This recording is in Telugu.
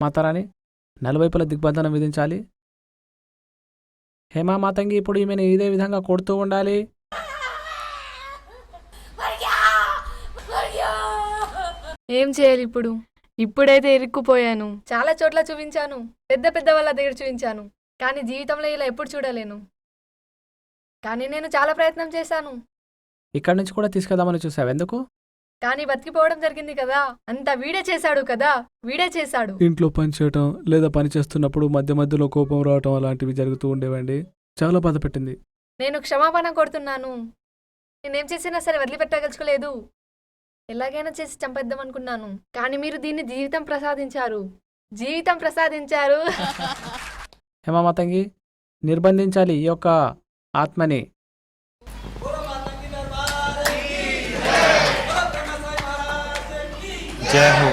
మాతారాణి నలువైపుల దిగ్బంధనం విధించాలి. హేమా మాతంగి ఇప్పుడు ఈమెను ఇదే విధంగా కొడుతూ ఉండాలి. ఏం చేయాలి ఇప్పుడు? ఇప్పుడైతే ఇరుక్కుపోయాను. చాలా చోట్ల చూపించాను, పెద్ద పెద్ద వాళ్ళ దగ్గర చూపించాను, కానీ జీవితంలో ఇలా ఎప్పుడు చూడలేను. కానీ నేను చాలా ప్రయత్నం చేశాను. ఇక్కడి నుంచి కూడా తీసుకెళ్దామని చూసావు, ఎందుకు? కానీ బతికిపోవడం జరిగింది కదా, అంతా వీడే చేశాడు కదా, వీడే చేశాడు. ఇంట్లో పని చేయటం లేదా పని చేస్తున్నప్పుడు మధ్య మధ్యలో కోపం రావటం అలాంటివి జరుగుతూ ఉండేవండి. చాలా బాధ పెట్టింది. నేను క్షమాపణ కోరుతున్నాను. నేనేం చేసినా సరే వదిలిపెట్టగలుచుకోలేదు. ఎలాగైనా చేసి చంపేద్దాం అనుకున్నాను, కానీ మీరు దీన్ని జీవితం ప్రసాదించారు. జీవితం ప్రసాదించారు. హేమా మాతంగి నిర్బంధించాలి ఈ యొక్క ఆత్మని. జై హో.